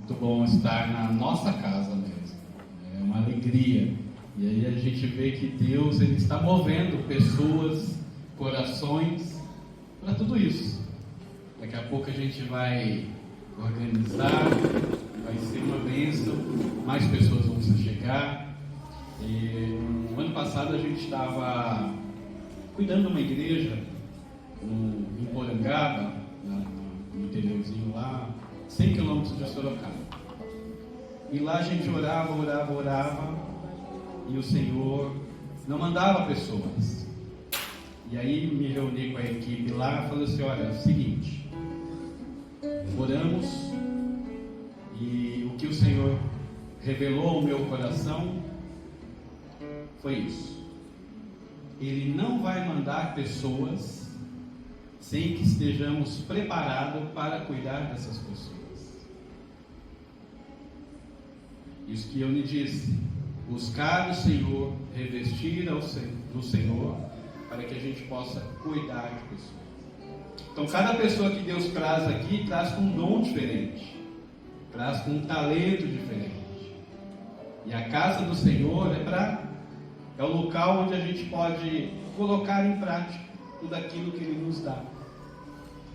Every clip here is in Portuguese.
Muito bom estar na nossa casa mesmo. É uma alegria. E aí a gente vê que Deus ele está movendo pessoas, corações para tudo isso. Daqui a pouco a gente vai organizar, vai ser uma bênção, mais pessoas vão se chegar. E no ano passado a gente estava cuidando de uma igreja em Porangaba, no interiorzinho lá, 100 quilômetros de Sorocaba. E lá a gente orava, e o Senhor não mandava pessoas. E aí me reuni com a equipe lá e falei assim: olha, é o seguinte, oramos, e o que o Senhor revelou ao meu coração foi isso. Ele não vai mandar pessoas sem que estejamos preparados para cuidar dessas pessoas. Isso que eu lhe disse: buscar o Senhor, revestir do Senhor, para que a gente possa cuidar de pessoas. Então, cada pessoa que Deus traz aqui, traz com um dom diferente, traz com um talento diferente. E a casa do Senhor é o local onde a gente pode colocar em prática tudo aquilo que Ele nos dá.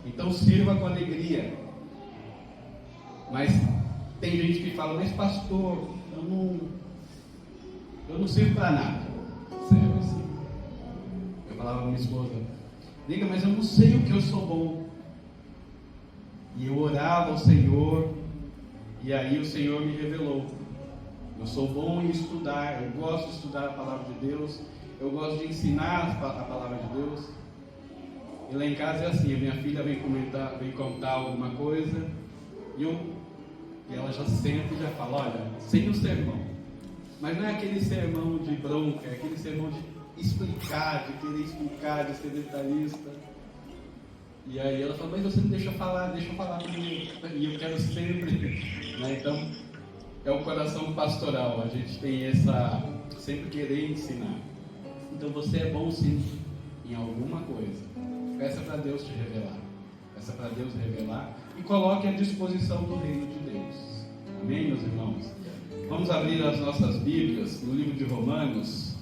Então, sirva com alegria. Mas tem gente que fala: mas pastor, eu não sirvo para nada. Sério assim. Eu falava com minha esposa: liga, mas eu não sei o que eu sou bom. E eu orava ao Senhor, e aí o Senhor me revelou: eu sou bom em estudar, eu gosto de estudar a palavra de Deus, eu gosto de ensinar a palavra de Deus. E lá em casa é assim: a minha filha vem contar alguma coisa, e ela já senta e já fala: olha, sem o sermão. Mas não é aquele sermão de bronca, é aquele sermão de explicar, de querer explicar, de ser detalhista. E aí ela fala: mas você não deixa eu falar comigo. E eu quero sempre, né? Então, é o coração pastoral, a gente tem essa, sempre querer ensinar. Então você é bom sim, em alguma coisa. Peça para Deus te revelar. Peça para Deus revelar e coloque à disposição do reino de Deus. Amém, meus irmãos? Vamos abrir as nossas Bíblias no livro de Romanos,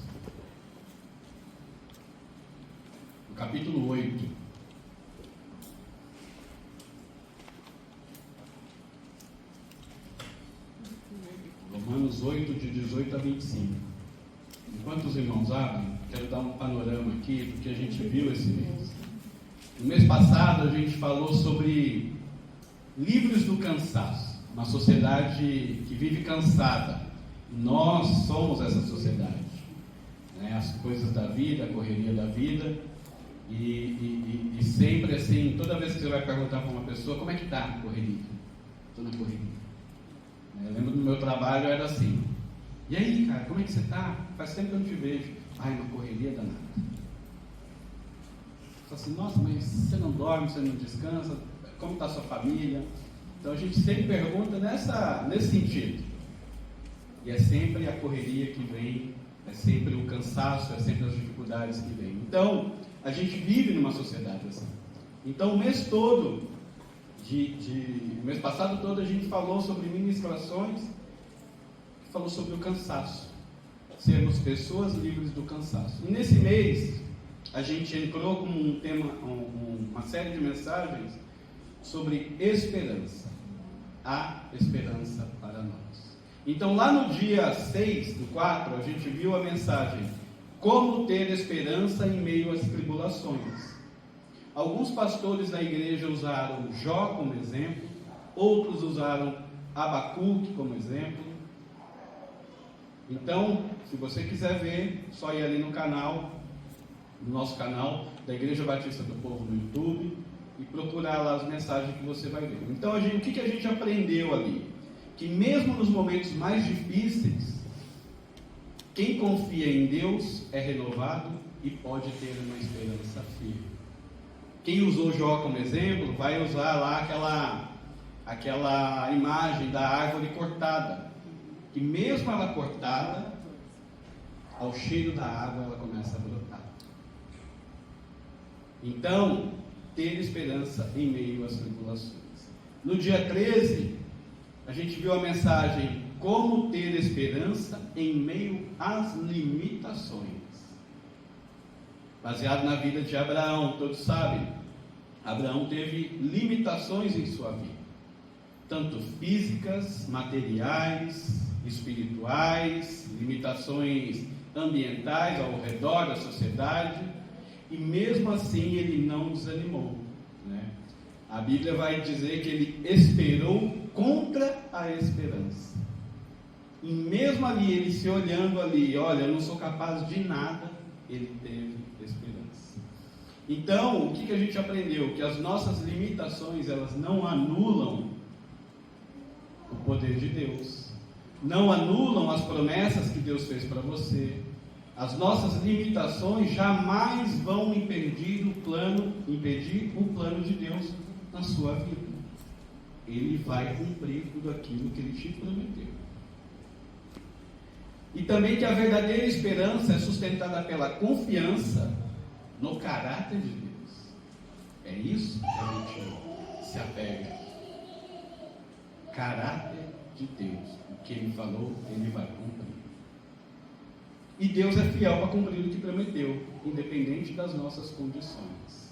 no capítulo 8. Romanos 8, de 18 a 25. Enquanto os irmãos abrem, quero dar um panorama aqui do que a gente viu esse mês. No mês passado a gente falou sobre livres do cansaço, uma sociedade que vive cansada. Nós somos essa sociedade, né? As coisas da vida, a correria da vida, e sempre assim, toda vez que você vai perguntar para uma pessoa: como é que está a correria? Estou na correria. Eu lembro do meu trabalho, era assim: e aí, cara, como é que você está? Faz tempo que eu não te vejo. Ai, uma correria danada. Fala assim: nossa, mas você não dorme, você não descansa, como está a sua família? Então a gente sempre pergunta nesse sentido. E é sempre a correria que vem, é sempre o cansaço, é sempre as dificuldades que vêm. Então, a gente vive numa sociedade assim. Então, o mês todo, o mês passado todo, a gente falou sobre ministrações, falou sobre o cansaço. Sermos pessoas livres do cansaço. E nesse mês, a gente entrou com um tema, uma série de mensagens sobre esperança. Há esperança para nós. Então, lá no dia 6/4, a gente viu a mensagem: como ter esperança em meio às tribulações. Alguns pastores da igreja usaram Jó como exemplo, outros usaram Abacuque como exemplo. Então, se você quiser ver, só ir ali no nosso canal da Igreja Batista do Povo no YouTube, e procurar lá as mensagens que você vai ver. Então, o que a gente aprendeu ali? Que mesmo nos momentos mais difíceis, quem confia em Deus é renovado e pode ter uma esperança firme. Quem usou Jó como exemplo, vai usar lá aquela imagem da árvore cortada, que mesmo ela cortada, ao cheiro da água ela começa a brotar. Então, ter esperança em meio às tribulações. No dia 13, a gente viu a mensagem como ter esperança em meio às limitações. Baseado na vida de Abraão, todos sabem, Abraão teve limitações em sua vida, tanto físicas, materiais, espirituais, limitações ambientais ao redor da sociedade, e mesmo assim ele não desanimou, né? A Bíblia vai dizer que ele esperou contra a esperança. E mesmo ali, ele se olhando ali, olha, eu não sou capaz de nada, ele teve esperança. Então, o que a gente aprendeu? Que as nossas limitações, elas não anulam o poder de Deus, não anulam as promessas que Deus fez para você. As nossas limitações jamais vão impedir o plano de Deus na sua vida. Ele vai cumprir tudo aquilo que Ele te prometeu. E também que a verdadeira esperança é sustentada pela confiança no caráter de Deus. É isso que a gente se apega. Caráter de Deus. O que Ele falou, Ele vai cumprir. E Deus é fiel para cumprir o que prometeu, independente das nossas condições.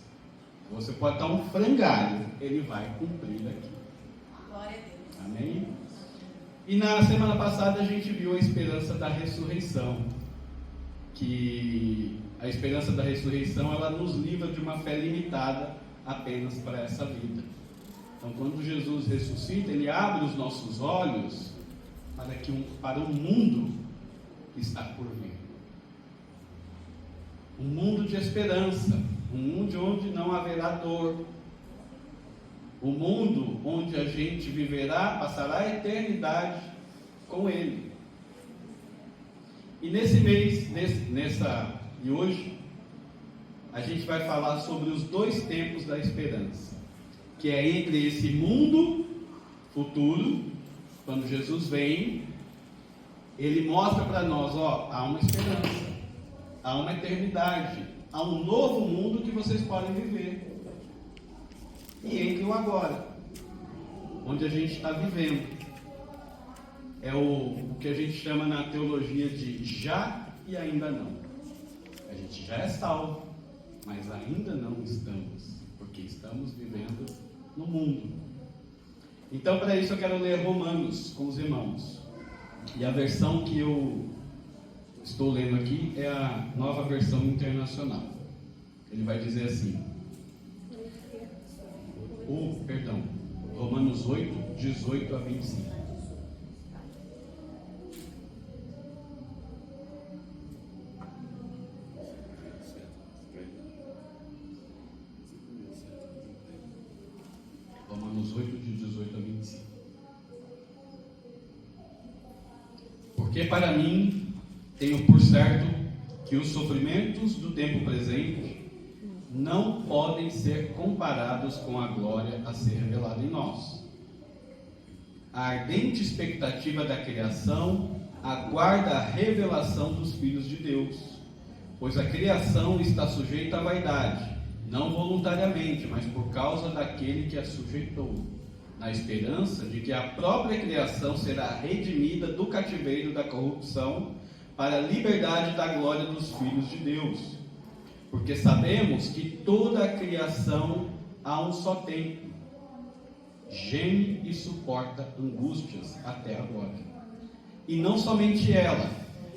Você pode estar um frangalho, Ele vai cumprir aquilo. Glória a Deus. Amém? E na semana passada a gente viu a esperança da ressurreição. Que a esperança da ressurreição, ela nos livra de uma fé limitada apenas para essa vida. Então, quando Jesus ressuscita, Ele abre os nossos olhos para um mundo que está por vir. Um mundo de esperança, um mundo onde não haverá dor, um mundo onde a gente passará a eternidade com Ele. E nesse mês, e hoje, a gente vai falar sobre os dois tempos da esperança, que é entre esse mundo futuro, quando Jesus vem, Ele mostra para nós, há uma esperança, há uma eternidade, há um novo mundo que vocês podem viver. E entre o agora, onde a gente está vivendo, é o que a gente chama na teologia de já e ainda não. A gente já é salvo, mas ainda não estamos, porque estamos vivendo no mundo. Então, para isso eu quero ler Romanos com os irmãos. E a versão que eu estou lendo aqui é a Nova Versão Internacional. Ele vai dizer assim, Romanos 8, 18 a 25. Romanos 8, de 18 a 25. Porque para mim, tenho por certo que os sofrimentos do tempo presente não podem ser comparados com a glória a ser revelada em nós. A ardente expectativa da criação aguarda a revelação dos filhos de Deus, pois a criação está sujeita à vaidade, não voluntariamente, mas por causa daquele que a sujeitou, na esperança de que a própria criação será redimida do cativeiro da corrupção para a liberdade da glória dos filhos de Deus. Porque sabemos que toda a criação a um só tempo geme e suporta angústias até agora. E não somente ela,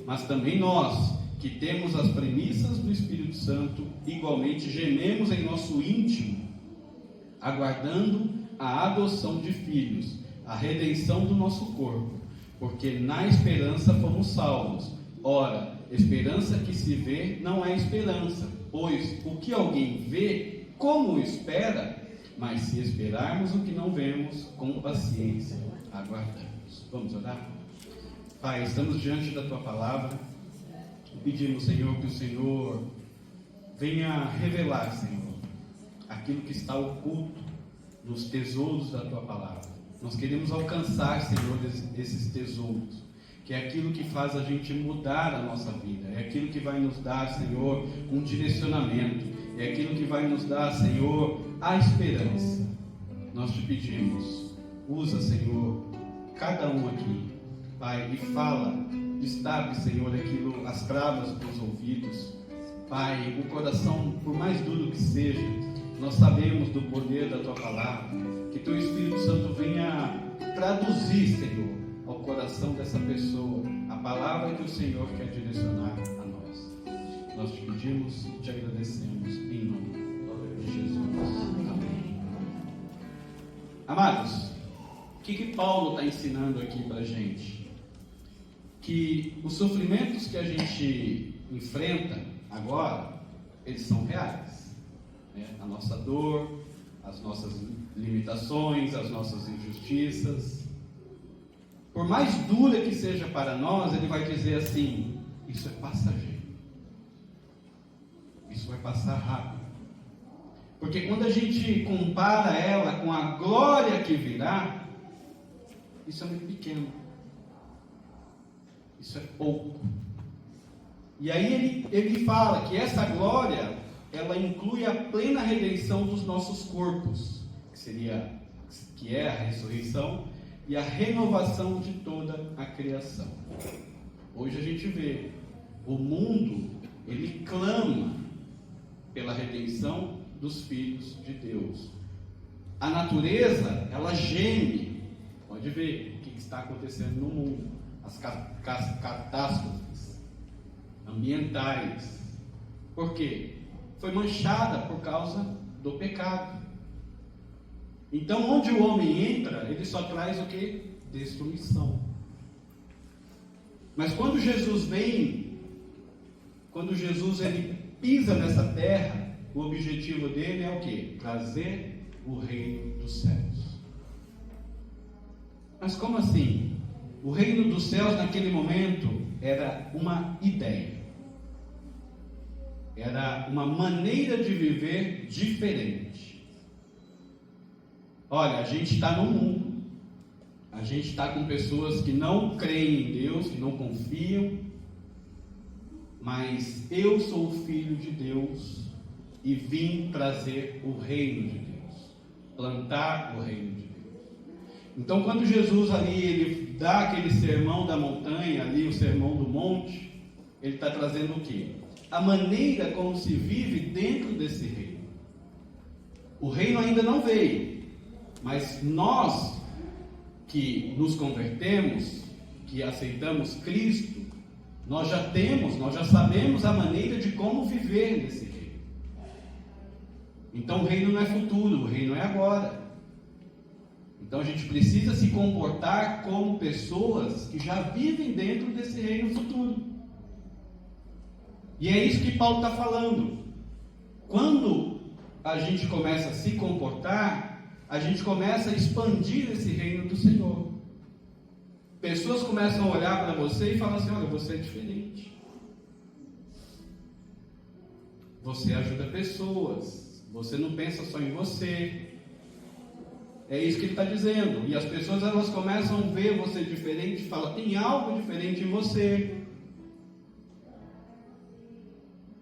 mas também nós, que temos as premissas do Espírito Santo, igualmente gememos em nosso íntimo, aguardando a adoção de filhos, a redenção do nosso corpo, porque na esperança fomos salvos. Ora, esperança que se vê não é esperança, pois o que alguém vê, como espera? Mas se esperarmos o que não vemos, com paciência aguardamos. Vamos orar? Pai, estamos diante da Tua palavra, pedimos, Senhor, que o Senhor venha revelar, Senhor, aquilo que está oculto nos tesouros da Tua palavra. Nós queremos alcançar, Senhor, esses tesouros, que é aquilo que faz a gente mudar a nossa vida, é aquilo que vai nos dar, Senhor, um direcionamento, é aquilo que vai nos dar, Senhor, a esperança. Nós te pedimos, usa, Senhor, cada um aqui, Pai, e fala, destape, Senhor, aquilo, as travas dos ouvidos, Pai, o coração, por mais duro que seja, nós sabemos do poder da Tua palavra, que Teu Espírito Santo venha traduzir, Senhor, ao coração dessa pessoa, a palavra que o Senhor quer direcionar a nós. Nós te pedimos e te agradecemos, em nome de Jesus. Amém. Amados, o que Paulo está ensinando aqui para a gente? Que os sofrimentos que a gente enfrenta agora, eles são reais, né? A nossa dor, as nossas limitações, as nossas injustiças, por mais dura que seja para nós, ele vai dizer assim: isso é passageiro, isso vai passar rápido, porque quando a gente compara ela com a glória que virá, isso é muito pequeno, isso é pouco. E aí ele fala que essa glória, ela inclui a plena redenção dos nossos corpos, que é a ressurreição e a renovação de toda a criação. Hoje a gente vê, o mundo, ele clama pela redenção dos filhos de Deus. A natureza, ela geme. Pode ver o que está acontecendo no mundo, as catástrofes ambientais. Por quê? Foi manchada por causa do pecado. Então, onde o homem entra, ele só traz o que? Destruição. Mas quando Jesus vem, quando Jesus ele pisa nessa terra, o objetivo dele é o que? Trazer o reino dos céus. Mas como assim? O reino dos céus naquele momento era uma ideia. Era uma maneira de viver diferente. Olha, a gente está no mundo, a gente está com pessoas que não creem em Deus, que não confiam, mas eu sou o Filho de Deus e vim trazer o reino de Deus, plantar o reino de Deus. Então, quando Jesus ali, ele dá aquele sermão da montanha, ali o sermão do monte, ele está trazendo o quê? A maneira como se vive dentro desse reino. O reino ainda não veio, mas nós que nos convertemos, que aceitamos Cristo, nós já sabemos a maneira de como viver nesse reino. Então o reino não é futuro, o reino é agora. Então a gente precisa se comportar como pessoas que já vivem dentro desse reino futuro. E é isso que Paulo está falando. Quando a gente começa a se comportar, a gente começa a expandir esse reino do Senhor. Pessoas começam a olhar para você e falar assim: olha, você é diferente. Você ajuda pessoas. Você não pensa só em você. É isso que ele está dizendo. E as pessoas, elas começam a ver você diferente e falam: tem algo diferente em você.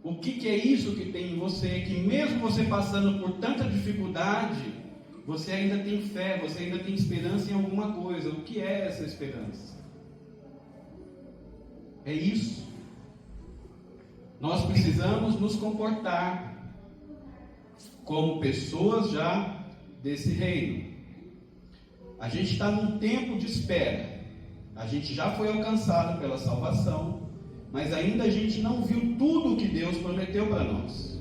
O que é isso que tem em você? Que mesmo você passando por tanta dificuldade, você ainda tem fé, você ainda tem esperança em alguma coisa. O que é essa esperança? É isso. Nós precisamos nos comportar como pessoas já desse reino. A gente está num tempo de espera. A gente já foi alcançado pela salvação, mas ainda a gente não viu tudo o que Deus prometeu para nós.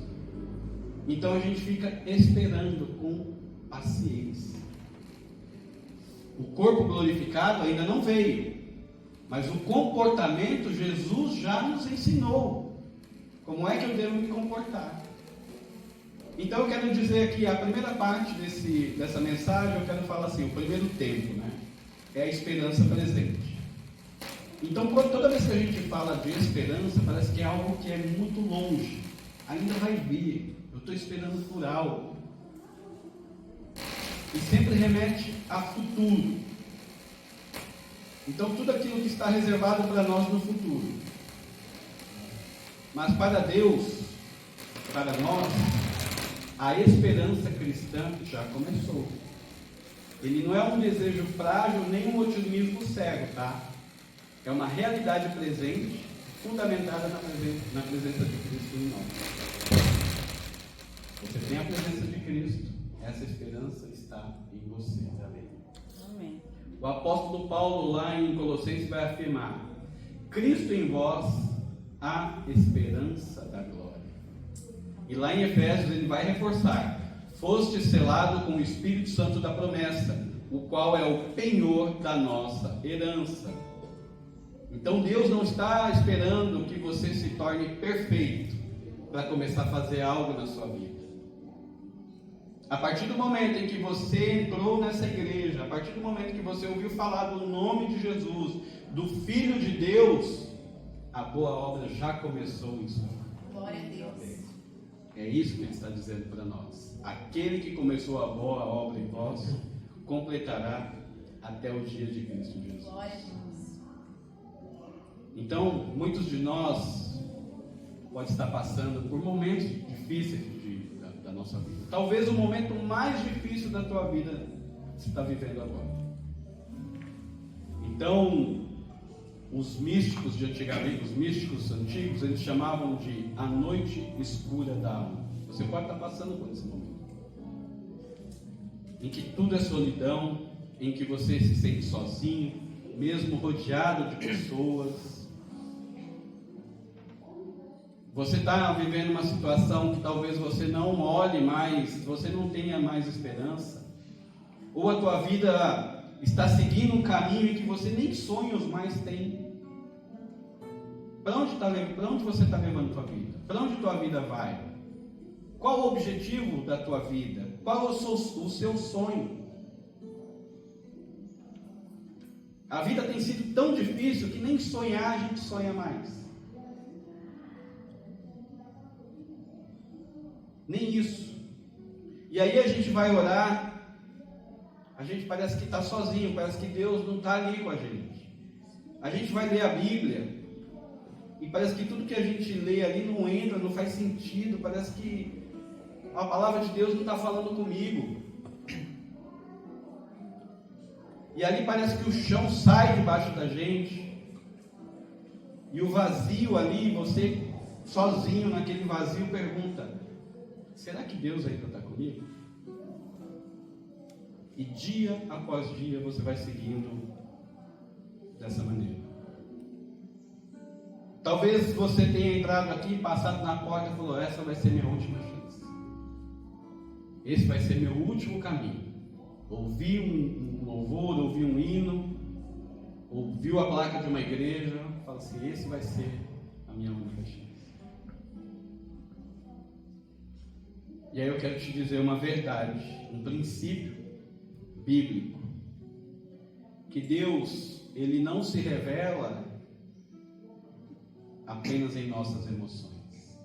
Então a gente fica esperando com paciência. O corpo glorificado ainda não veio, mas o comportamento Jesus já nos ensinou. Como é que eu devo me comportar? Então eu quero dizer aqui, a primeira parte dessa mensagem, eu quero falar assim, o primeiro tempo, né? É a esperança presente. Então, toda vez que a gente fala de esperança, parece que é algo que é muito longe. Ainda vai vir. Eu estou esperando por algo. E sempre remete a futuro. Então, tudo aquilo que está reservado para nós no futuro. Mas para Deus, para nós, a esperança cristã já começou. Ele não é um desejo frágil nem um otimismo cego, tá? É uma realidade presente, fundamentada na presença de Cristo em nós. Você tem a presença de Cristo, essa esperança está em você. Amém. O apóstolo Paulo, lá em Colossenses, vai afirmar: Cristo em vós, a esperança da glória. E lá em Efésios ele vai reforçar: foste selado com o Espírito Santo da promessa, o qual é o penhor da nossa herança. Então Deus não está esperando que você se torne perfeito para começar a fazer algo na sua vida. A partir do momento em que você entrou nessa igreja, a partir do momento que você ouviu falar do nome de Jesus, do Filho de Deus, a boa obra já começou em sua vida. Glória a Deus. É isso que ele está dizendo para nós. Aquele que começou a boa obra em vós, completará até o dia de Cristo Jesus. Glória a Deus. Então, muitos de nós podem estar passando por momentos difíceis da nossa vida. Talvez o momento mais difícil da tua vida você está vivendo agora. Então, os místicos de antigamente, os místicos antigos, eles chamavam de a noite escura da alma. Você pode estar passando por esse momento, em que tudo é solidão, em que você se sente sozinho, mesmo rodeado de pessoas. Você está vivendo uma situação que talvez você não olhe mais, você não tenha mais esperança, ou a tua vida está seguindo um caminho em que você nem sonhos mais tem. Para onde você está levando a tua vida? Para onde tua vida vai? Qual o objetivo da tua vida? Qual o seu sonho? A vida tem sido tão difícil que nem sonhar a gente sonha mais. Nem isso. E aí a gente vai orar, a gente parece que está sozinho, parece que Deus não está ali com a gente. A gente vai ler a Bíblia e parece que tudo que a gente lê ali não entra, não faz sentido, parece que a palavra de Deus não está falando comigo. E ali parece que o chão sai debaixo da gente, e o vazio ali, você sozinho naquele vazio pergunta: será que Deus ainda está comigo? E dia após dia você vai seguindo dessa maneira. Talvez você tenha entrado aqui, passado na porta e falou: essa vai ser minha última chance. Esse vai ser meu último caminho. Ouvi um louvor, ouvi um hino, ouviu a placa de uma igreja, fala assim: esse vai ser a minha única chance. E aí eu quero te dizer uma verdade, um princípio bíblico, que Deus, Ele não se revela apenas em nossas emoções.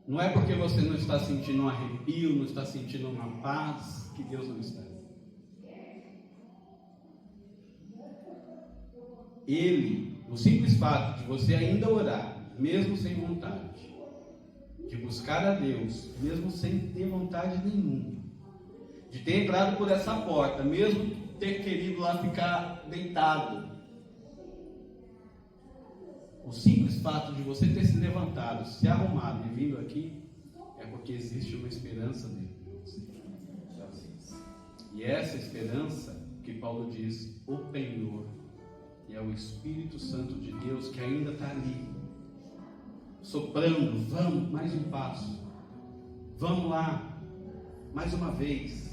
Não é porque você não está sentindo um arrepio, não está sentindo uma paz, que Deus não está. Ele, o simples fato de você ainda orar, mesmo sem vontade, de buscar a Deus, mesmo sem ter vontade nenhuma, de ter entrado por essa porta, mesmo ter querido lá ficar deitado, o simples fato de você ter se levantado, se arrumado e vindo aqui, é porque existe uma esperança dentro de você. E essa esperança que Paulo diz, o penhor, e é o Espírito Santo de Deus que ainda está ali, soprando: vamos, mais um passo, vamos lá, mais uma vez.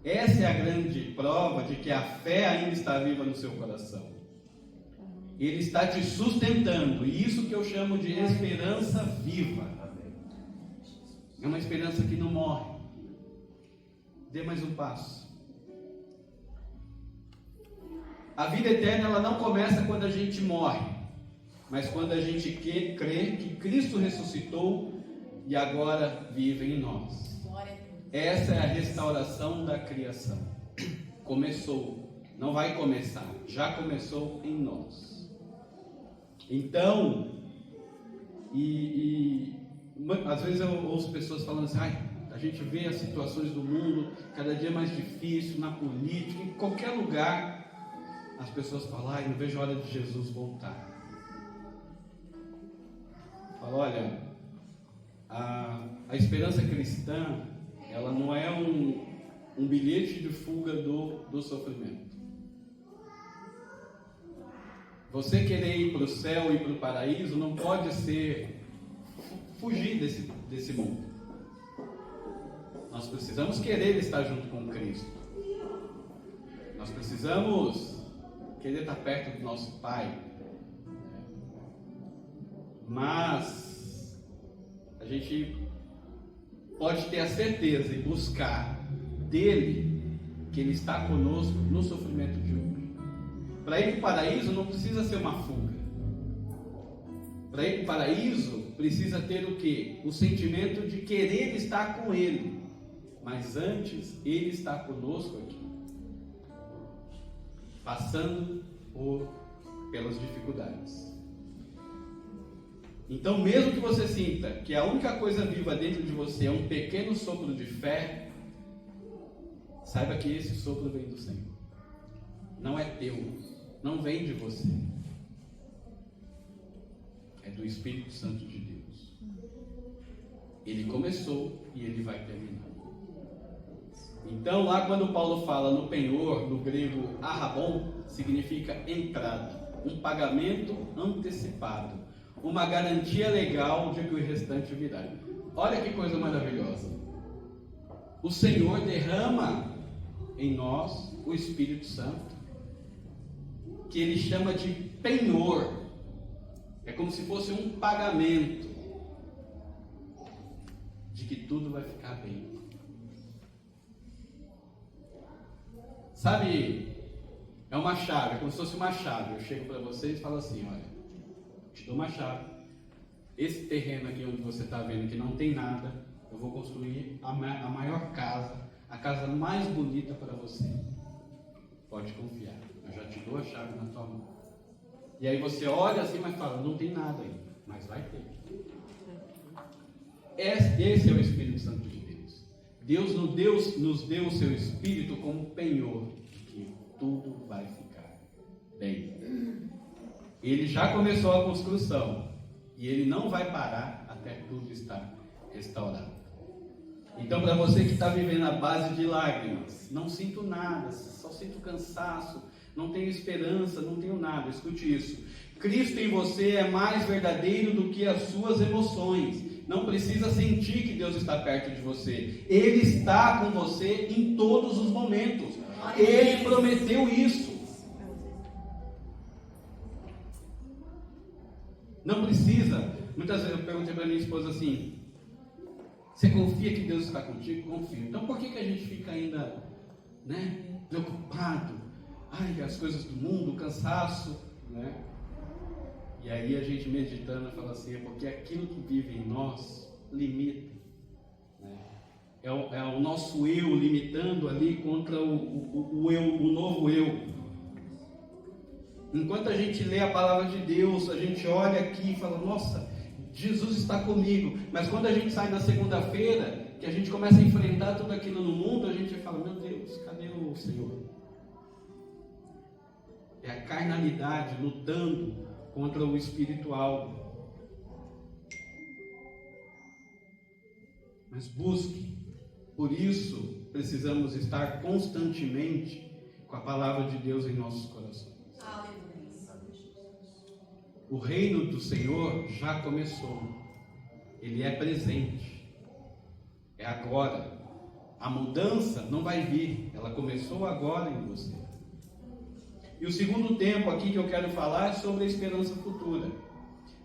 Essa é a grande prova de que a fé ainda está viva no seu coração. Ele está te sustentando, e isso que eu chamo de esperança viva. É uma esperança que não morre. Dê mais um passo. A vida eterna, ela não começa quando a gente morre, mas quando a gente crê que Cristo ressuscitou e agora vive em nós. Essa é a restauração da criação. Começou, não vai começar, já começou em nós. Então, às vezes eu ouço pessoas falando assim: ai, A gente vê as situações do mundo cada dia mais difícil, na política, em qualquer lugar. As pessoas falam, não vejo a hora de Jesus voltar. Fala, olha, a esperança cristã, ela não é um bilhete de fuga do sofrimento. Você querer ir para o céu e para o paraíso não pode ser fugir desse mundo. Nós precisamos querer estar junto com Cristo. Nós precisamos querer estar perto do nosso Pai. Mas a gente pode ter a certeza e buscar dele que ele está conosco no sofrimento de hoje. Para ir para o paraíso não precisa ser uma fuga. Para ir para o paraíso precisa ter o quê? O sentimento de querer estar com ele. Mas antes ele está conosco aqui, passando pelas dificuldades. Então, mesmo que você sinta que a única coisa viva dentro de você é um pequeno sopro de fé, saiba que esse sopro vem do Senhor. Não é teu, não vem de você. É do Espírito Santo de Deus. Ele começou e ele vai terminar. Então, lá quando Paulo fala no penhor, no grego arrabon, significa entrada, um pagamento antecipado, uma garantia legal de que o restante virá. Olha que coisa maravilhosa. O Senhor derrama em nós o Espírito Santo, que ele chama de penhor. É como se fosse um pagamento de que tudo vai ficar bem. Sabe, é uma chave, é como se fosse uma chave. Eu chego para vocês e falo assim, olha, te dou uma chave. Esse terreno aqui onde você está vendo que não tem nada, eu vou construir a maior casa, a casa mais bonita para você. Pode confiar, eu já te dou a chave na tua mão. E aí você olha assim, mas fala, não tem nada ainda, mas vai ter. Esse é o Espírito Santo de Deus. Deus nos deu o seu Espírito como penhor, que tudo vai ficar bem. Ele já começou a construção e ele não vai parar até tudo estar restaurado. Então, para você que está vivendo a base de lágrimas, não sinto nada, só sinto cansaço, não tenho esperança, não tenho nada, escute isso. Cristo em você é mais verdadeiro do que as suas emoções. Não precisa sentir que Deus está perto de você. Ele está com você em todos os momentos. Ele prometeu isso. Não precisa. Muitas vezes eu perguntei para minha esposa assim: você confia que Deus está contigo? Confio. Então por que a gente fica ainda, preocupado? As coisas do mundo, o cansaço, E aí a gente meditando fala assim, é porque aquilo que vive em nós limita. É o nosso eu limitando ali contra o eu, o novo eu. Enquanto a gente lê a palavra de Deus, a gente olha aqui e fala, nossa, Jesus está comigo. Mas quando a gente sai na segunda-feira, que a gente começa a enfrentar tudo aquilo no mundo, a gente fala, meu Deus, cadê o Senhor? É a carnalidade lutando contra o espiritual. Mas busque. Por isso, precisamos estar constantemente com a palavra de Deus em nossos corações. O reino do Senhor já começou. Ele é presente. É agora. A mudança não vai vir. Ela começou agora em você. E o segundo tempo aqui que eu quero falar é sobre a esperança futura.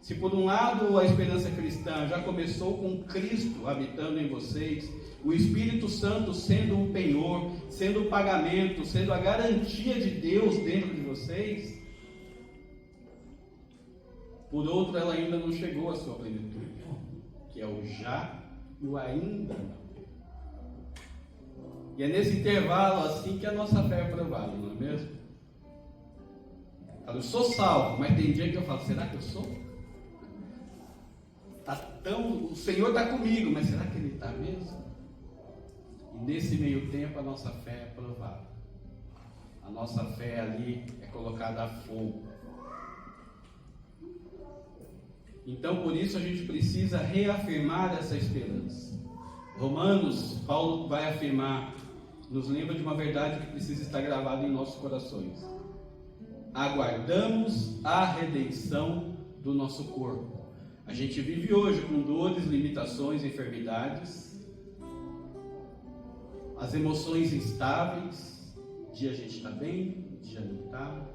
Se por um lado a esperança cristã já começou com Cristo habitando em vocês, o Espírito Santo sendo um penhor, sendo o pagamento, sendo a garantia de Deus dentro de vocês, por outro ela ainda não chegou à sua plenitude, que é o já e o ainda não. E é nesse intervalo assim que a nossa fé é provada, não é mesmo? Eu sou salvo, mas tem dia que eu falo, será que eu sou? O Senhor está comigo, mas será que Ele está mesmo? nesse meio tempo a nossa fé é provada. A nossa fé ali é colocada a fogo. Então, por isso a gente precisa reafirmar essa esperança. Romanos, Paulo vai afirmar, nos lembra de uma verdade que precisa estar gravada em nossos corações. Aguardamos a redenção do nosso corpo. A gente vive hoje com dores, limitações, enfermidades, as emoções instáveis. Um dia a gente está bem, um dia não está.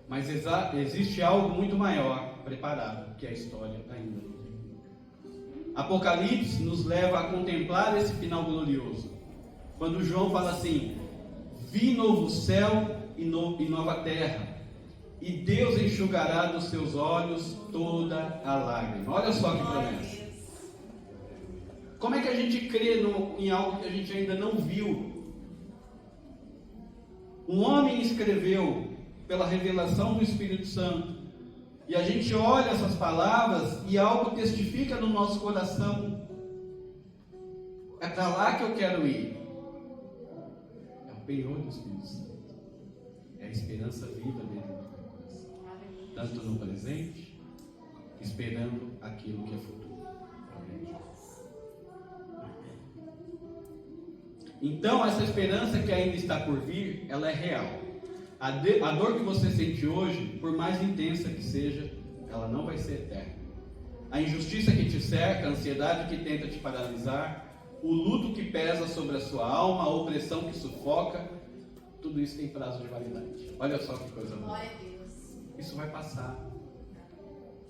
Mas existe algo muito maior preparado, que é a história ainda. Apocalipse nos leva a contemplar esse final glorioso. Quando João fala assim: vi novo céu e nova terra, e Deus enxugará dos seus olhos toda a lágrima. Olha só que promessa. Como é que a gente crê em algo que a gente ainda não viu? Um homem escreveu pela revelação do Espírito Santo, e a gente olha essas palavras e algo testifica no nosso coração. É para lá que eu quero ir. É o penhor do Espírito Santo. É a esperança viva dentro do meu coração. Tanto no presente, esperando aquilo que é futuro. Então, essa esperança que ainda está por vir, ela é real. A dor que você sente hoje, por mais intensa que seja, ela não vai ser eterna. A injustiça que te cerca, a ansiedade que tenta te paralisar, o luto que pesa sobre a sua alma, a opressão que sufoca, tudo isso tem prazo de validade. Olha só que coisa boa. Isso vai passar.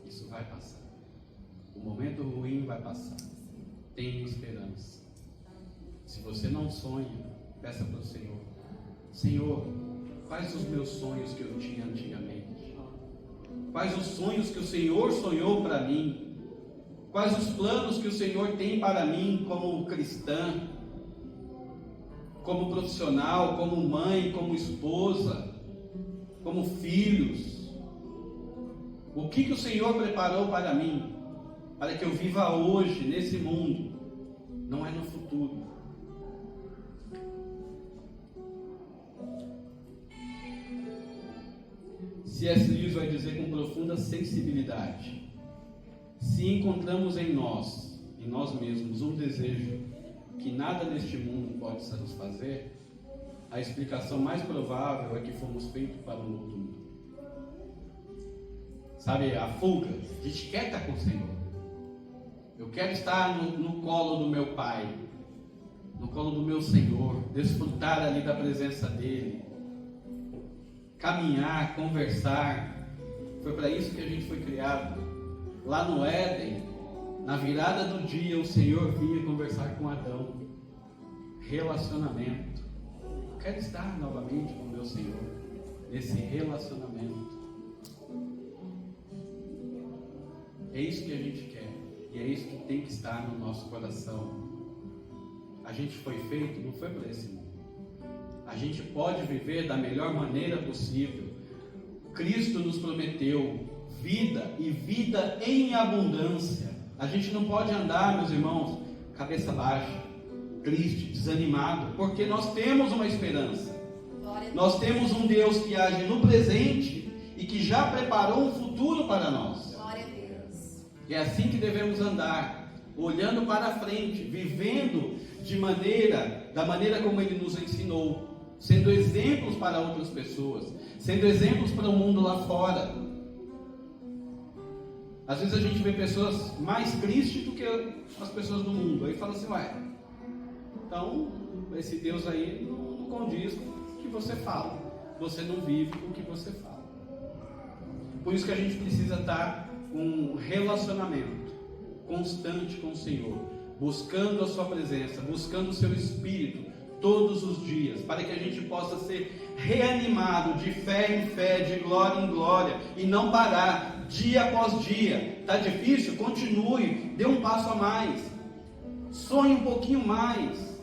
Isso vai passar. O momento ruim vai passar. Tenha esperança. Se você não sonha, peça para o Senhor: Senhor, quais os meus sonhos que eu tinha antigamente? Quais os sonhos que o Senhor sonhou para mim? Quais os planos que o Senhor tem para mim como cristã, como profissional, como mãe, como esposa, como filhos? O que o Senhor preparou para mim, para que eu viva hoje, nesse mundo? Não é no futuro. C.S. Lewis vai dizer com profunda sensibilidade: se encontramos em nós mesmos, um desejo que nada neste mundo pode satisfazer, a explicação mais provável é que fomos feitos para um outro mundo. Sabe, a fuga, a gente quer estar com o Senhor. Eu quero estar no colo do meu Pai, no colo do meu Senhor, desfrutar ali da presença dEle, caminhar, conversar. Foi para isso que a gente foi criado. Lá no Éden, na virada do dia, o Senhor vinha conversar com Adão. Relacionamento. Eu quero estar novamente com o meu Senhor, nesse relacionamento. É isso que a gente quer, e é isso que tem que estar no nosso coração. A gente foi feito, não foi para esse mundo. A gente pode viver da melhor maneira possível. Cristo nos prometeu vida, e vida em abundância. A gente não pode andar, meus irmãos, cabeça baixa, triste, desanimado, porque nós temos uma esperança. Nós temos um Deus que age no presente e que já preparou um futuro para nós. E é assim que devemos andar, olhando para frente, vivendo da maneira como Ele nos ensinou, sendo exemplos para outras pessoas, sendo exemplos para o mundo lá fora. Às vezes a gente vê pessoas mais tristes do que as pessoas do mundo. Aí fala assim: ué, então esse Deus aí não condiz com o que você fala. Você não vive o que você fala. Por isso que a gente precisa estar com um relacionamento constante com o Senhor, buscando a sua presença, buscando o seu Espírito todos os dias, para que a gente possa ser reanimado de fé em fé, de glória em glória, e não parar dia após dia. Está difícil? Continue, dê um passo a mais, sonhe um pouquinho mais,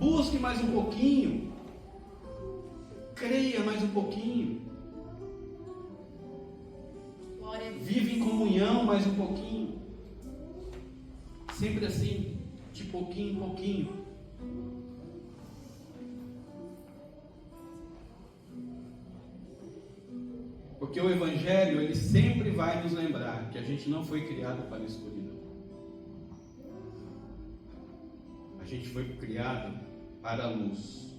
busque mais um pouquinho, creia mais um pouquinho, vive em comunhão mais um pouquinho, sempre assim. de pouquinho em pouquinho. Porque o Evangelho, ele sempre vai nos lembrar que a gente não foi criado para a escuridão. A gente foi criado para a luz.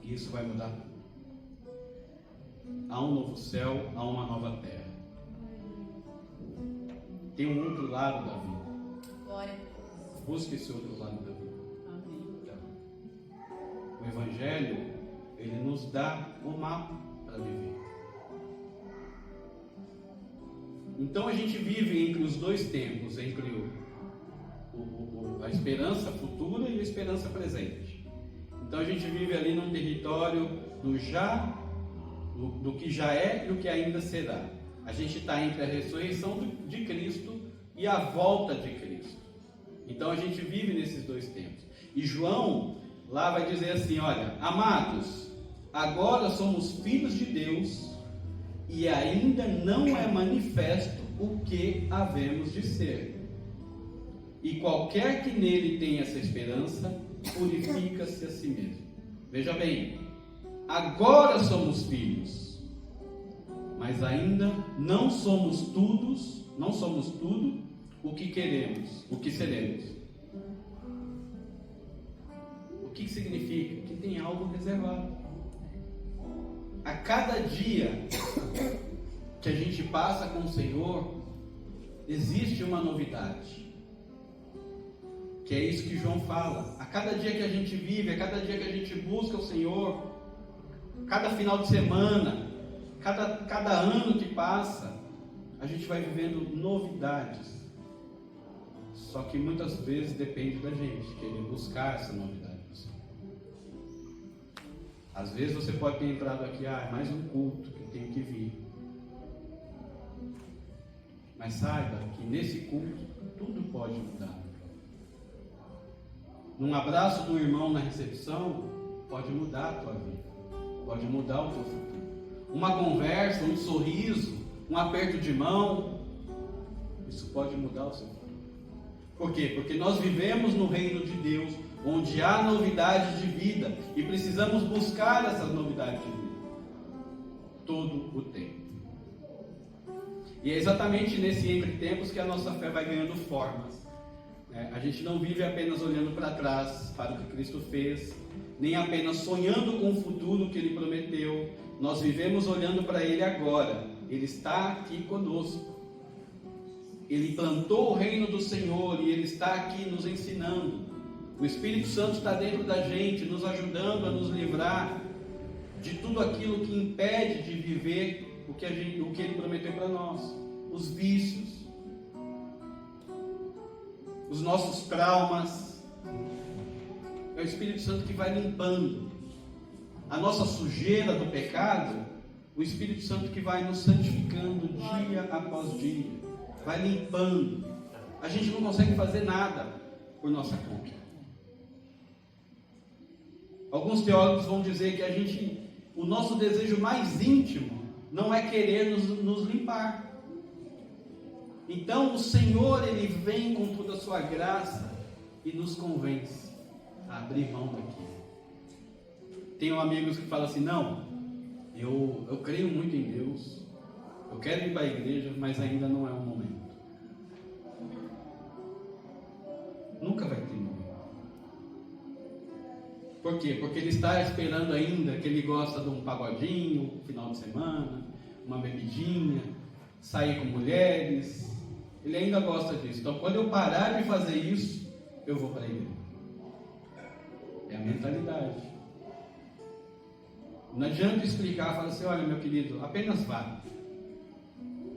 E isso vai mudar tudo. Há um novo céu, há uma nova terra. Tem um outro lado da vida. Glória a Deus. Busque esse outro lado da vida. Amém. O Evangelho, ele nos dá o mapa para viver. Então a gente vive entre os dois tempos, entre a esperança futura e a esperança presente. Então a gente vive ali num território do que já é e o que ainda será. A gente está entre a ressurreição de Cristo e a volta de Cristo. Então a gente vive nesses dois tempos. E João lá vai dizer assim: olha, amados, agora somos filhos de Deus e ainda não é manifesto o que havemos de ser. E qualquer que nele tenha essa esperança, purifica-se a si mesmo. Veja bem, agora somos filhos, mas ainda não somos tudo o que queremos, o que seremos. O que significa? Que tem algo reservado. A cada dia que a gente passa com o Senhor, existe uma novidade. Que é isso que João fala. A cada dia que a gente vive, a cada dia que a gente busca o Senhor, cada final de semana, cada ano que passa, a gente vai vivendo novidades. Só que muitas vezes depende da gente querer buscar essa novidade do Senhor. Às vezes você pode ter entrado aqui, é mais um culto que eu tenho que vir. Mas saiba que nesse culto tudo pode mudar. Num abraço do irmão na recepção, pode mudar a tua vida, pode mudar o teu futuro. Uma conversa, um sorriso, um aperto de mão, isso pode mudar o seu futuro. Por quê? Porque nós vivemos no reino de Deus, onde há novidade de vida, e precisamos buscar essas novidades de vida todo o tempo. E é exatamente nesse entre tempos que a nossa fé vai ganhando formas. A gente não vive apenas olhando para trás, para o que Cristo fez, nem apenas sonhando com o futuro que Ele prometeu. Nós vivemos olhando para Ele agora. Ele está aqui conosco. Ele plantou o reino do Senhor e Ele está aqui nos ensinando. O Espírito Santo está dentro da gente, nos ajudando a nos livrar de tudo aquilo que impede de viver o que Ele prometeu para nós. Os vícios, os nossos traumas. É o Espírito Santo que vai limpando a nossa sujeira do pecado. O Espírito Santo que vai nos santificando dia após dia, vai limpando. A gente não consegue fazer nada por nossa conta. Alguns teólogos vão dizer que o nosso desejo mais íntimo não é querer nos limpar. Então o Senhor, Ele vem com toda a sua graça e nos convence a abrir mão daquilo. Tenho amigos que falam assim: não, eu creio muito em Deus, eu quero ir para a igreja, mas ainda não é o momento. Nunca vai ter momento. Por quê? Porque ele está esperando ainda, que ele gosta de um pagodinho, final de semana, uma bebidinha, sair com mulheres. Ele ainda gosta disso. Então, quando eu parar de fazer isso, eu vou para a igreja. É a mentalidade. Não adianta explicar, falar assim: olha, meu querido, apenas vá.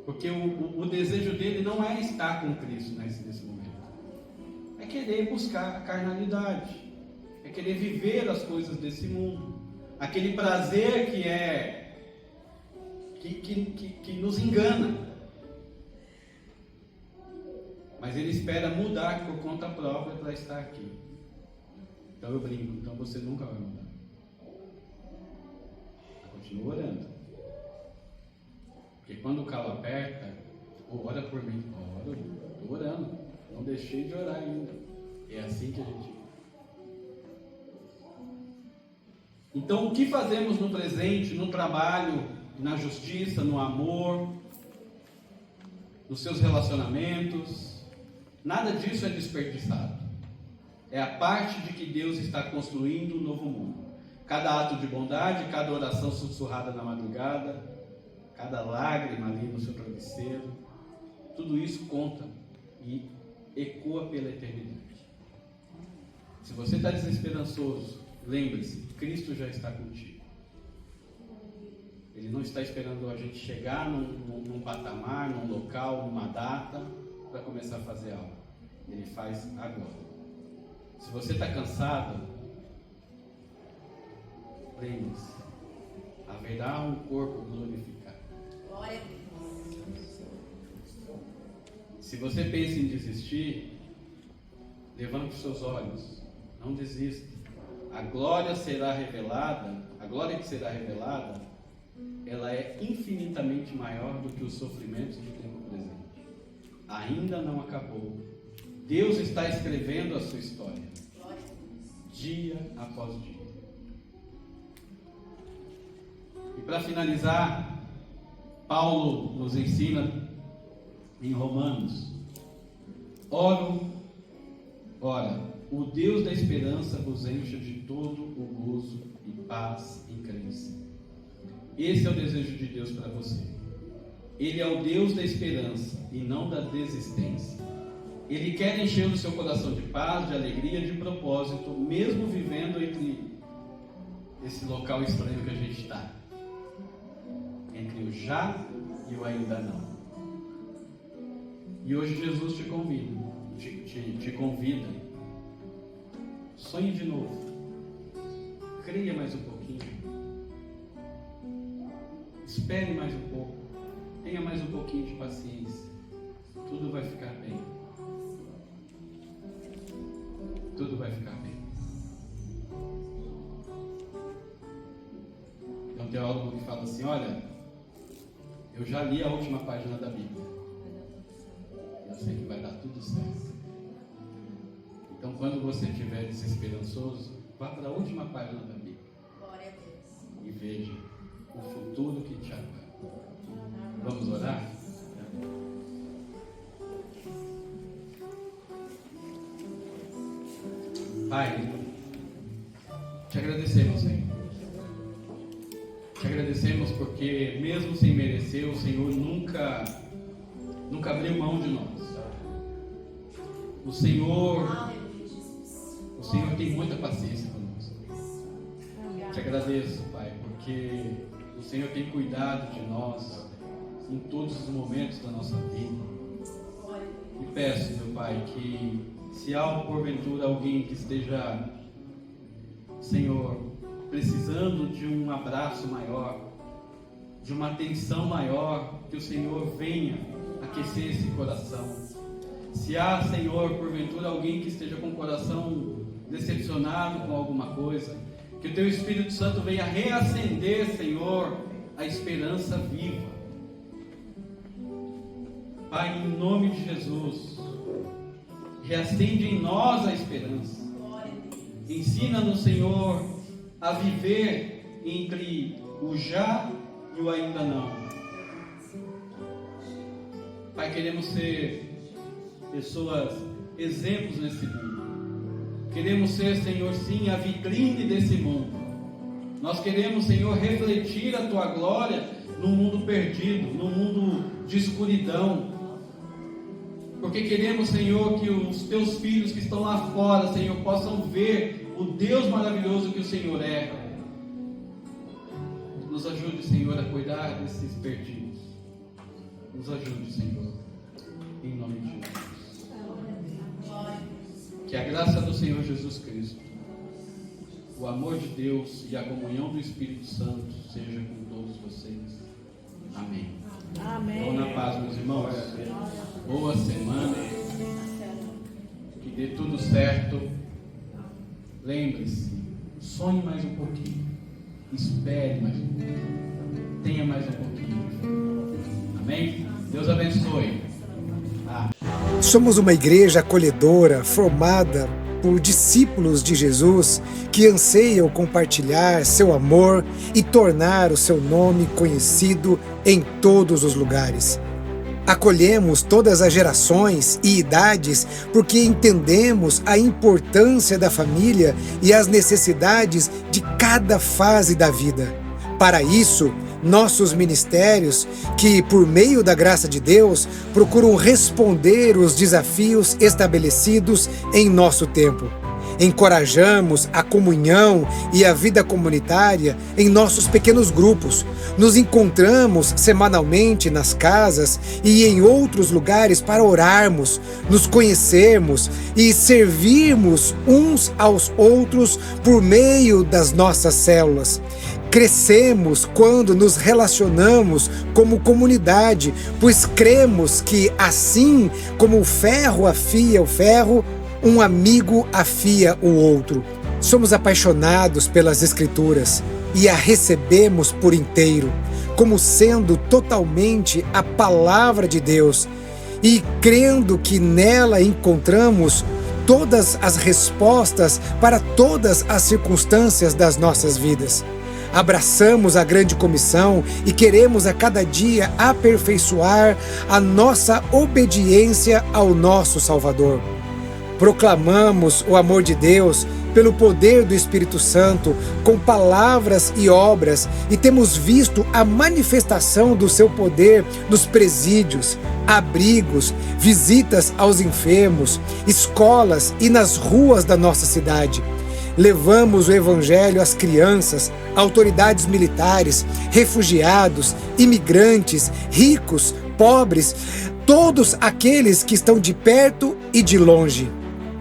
Porque o desejo dele não é estar com Cristo nesse momento. É querer buscar a carnalidade. É querer viver as coisas desse mundo. Aquele prazer que nos engana. Mas ele espera mudar por conta própria para estar aqui. Então eu brinco, então você nunca vai mudar. Continua orando. Porque quando o calo aperta, ora por mim. Oro, estou orando. Não deixei de orar ainda. É assim que a gente vive. Então, o que fazemos no presente, no trabalho, na justiça, no amor, nos seus relacionamentos, nada disso é desperdiçado. É a parte de que Deus está construindo um novo mundo. Cada ato de bondade, cada oração sussurrada na madrugada, cada lágrima ali no seu travesseiro, tudo isso conta e ecoa pela eternidade. Se você está desesperançoso, lembre-se, Cristo já está contigo. Ele não está esperando a gente chegar num patamar, num local, numa data, para começar a fazer algo. Ele faz agora. Se você está cansado, lembre-se, haverá um corpo glorificado. Glória a Deus. Se você pensa em desistir, levante os seus olhos, não desista. A glória será revelada, a glória que será revelada, ela é infinitamente maior do que os sofrimentos do tempo presente. Ainda não acabou. Deus está escrevendo a sua história, dia após dia. E para finalizar, Paulo nos ensina em Romanos: ora, o Deus da esperança vos encha de todo o gozo e paz em crença. Esse é o desejo de Deus para você. Ele é o Deus da esperança e não da desistência. Ele quer encher o seu coração de paz, de alegria, de propósito, mesmo vivendo entre esse local estranho que a gente está, entre o já e o ainda não. E hoje Jesus te convida, te convida. Sonhe de novo. Creia mais um pouquinho. Espere mais um pouco. Tenha mais um pouquinho de paciência. Tudo vai ficar bem. Tudo vai ficar bem. Tem um teólogo que fala assim: olha, eu já li a última página da Bíblia. Eu sei que vai dar tudo certo. Então, quando você estiver desesperançoso, vá para a última página da Bíblia. Glória a Deus. E veja o futuro que te aguarda. Vamos orar? Pai, te agradecemos, Senhor. Te agradecemos porque, mesmo sem merecer, o Senhor nunca abriu mão de nós. O Senhor tem muita paciência conosco. Te agradeço, Pai, porque o Senhor tem cuidado de nós em todos os momentos da nossa vida. E peço, meu Pai, que se há porventura alguém que esteja, Senhor, precisando de um abraço maior, de uma atenção maior, que o Senhor venha aquecer esse coração. Se há, Senhor, porventura alguém que esteja com o coração decepcionado com alguma coisa, que o Teu Espírito Santo venha reacender, Senhor, a esperança viva. Pai, em nome de Jesus, reacende em nós a esperança. Ensina-nos, Senhor, a viver entre o já e o ainda não. Pai, queremos ser pessoas, exemplos nesse mundo. Queremos ser, Senhor, sim, a vitrine desse mundo. Nós queremos, Senhor, refletir a Tua glória num mundo perdido, num mundo de escuridão. Porque queremos, Senhor, que os Teus filhos que estão lá fora, Senhor, possam ver o Deus maravilhoso que o Senhor é. Nos ajude, Senhor, a cuidar desses perdidos. Nos ajude, Senhor, em nome de Jesus. Que a graça do Senhor Jesus Cristo, o amor de Deus e a comunhão do Espírito Santo seja com todos vocês. Amém. Amém. Vão na paz, meus irmãos. Boa semana. Que dê tudo certo. Lembre-se, sonhe mais um pouquinho. Espere mais um pouquinho. Tenha mais um pouquinho. Amém? Deus abençoe. Somos uma igreja acolhedora, formada por discípulos de Jesus que anseiam compartilhar seu amor e tornar o seu nome conhecido em todos os lugares. Acolhemos todas as gerações e idades porque entendemos a importância da família e as necessidades de cada fase da vida. Para isso, nossos ministérios, que por meio da graça de Deus, procuram responder os desafios estabelecidos em nosso tempo. Encorajamos a comunhão e a vida comunitária em nossos pequenos grupos. Nos encontramos semanalmente nas casas e em outros lugares para orarmos, nos conhecermos e servirmos uns aos outros por meio das nossas células. Crescemos quando nos relacionamos como comunidade, pois cremos que assim como o ferro afia o ferro, um amigo afia o outro. Somos apaixonados pelas Escrituras e a recebemos por inteiro, como sendo totalmente a palavra de Deus, e crendo que nela encontramos todas as respostas para todas as circunstâncias das nossas vidas. Abraçamos a grande comissão e queremos a cada dia aperfeiçoar a nossa obediência ao nosso Salvador. Proclamamos o amor de Deus pelo poder do Espírito Santo, com palavras e obras, e temos visto a manifestação do seu poder nos presídios, abrigos, visitas aos enfermos, escolas e nas ruas da nossa cidade. Levamos o Evangelho às crianças, autoridades militares, refugiados, imigrantes, ricos, pobres, todos aqueles que estão de perto e de longe.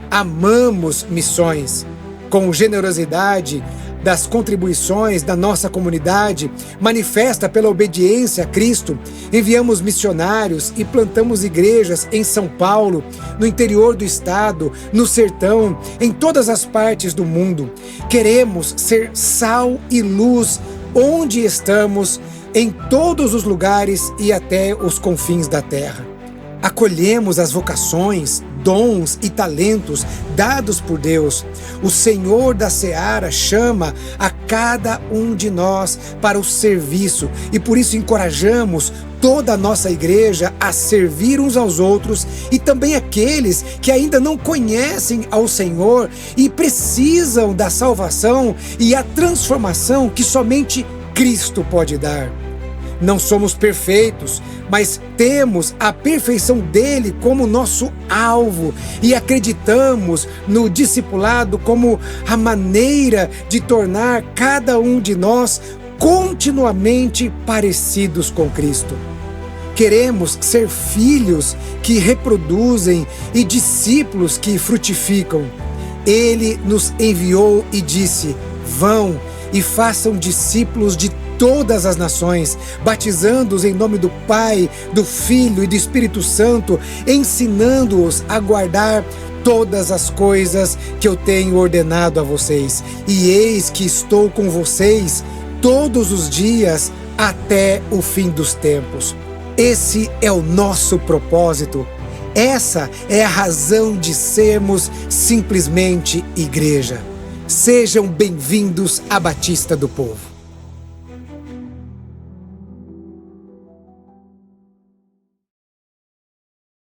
Amamos missões. Com generosidade das contribuições da nossa comunidade, manifesta pela obediência a Cristo, enviamos missionários e plantamos igrejas em São Paulo, no interior do estado, no sertão, em todas as partes do mundo. Queremos ser sal e luz onde estamos, em todos os lugares e até os confins da terra. Acolhemos as vocações, dons e talentos dados por Deus. O Senhor da Seara chama a cada um de nós para o serviço e por isso encorajamos toda a nossa igreja a servir uns aos outros e também aqueles que ainda não conhecem ao Senhor e precisam da salvação e a transformação que somente Cristo pode dar. Não somos perfeitos, mas temos a perfeição dele como nosso alvo e acreditamos no discipulado como a maneira de tornar cada um de nós continuamente parecidos com Cristo. Queremos ser filhos que reproduzem e discípulos que frutificam. Ele nos enviou e disse: vão e façam discípulos de todas as nações, batizando-os em nome do Pai, do Filho e do Espírito Santo, ensinando-os a guardar todas as coisas que eu tenho ordenado a vocês. E eis que estou com vocês todos os dias até o fim dos tempos. Esse é o nosso propósito. Essa é a razão de sermos simplesmente igreja. Sejam bem-vindos à Batista do Povo.